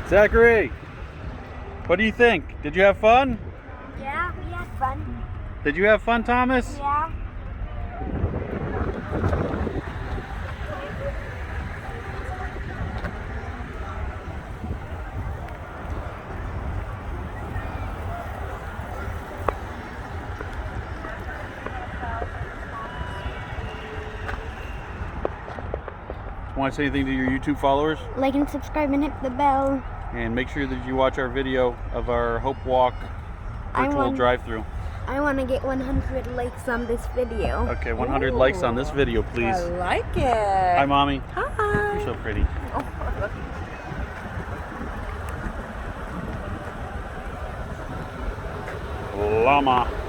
Zachary, what do you think? Did you have fun? Yeah, we had fun. Did you have fun, Thomas? Yeah. Want to say anything to your YouTube followers? Like and subscribe and hit the bell. And make sure that you watch our video of our Hope Walk virtual drive-through. I want to get 100 likes on this video. Okay, 100 likes on this video, please. I like it. Hi, Mommy. Hi. You're so pretty. Llama.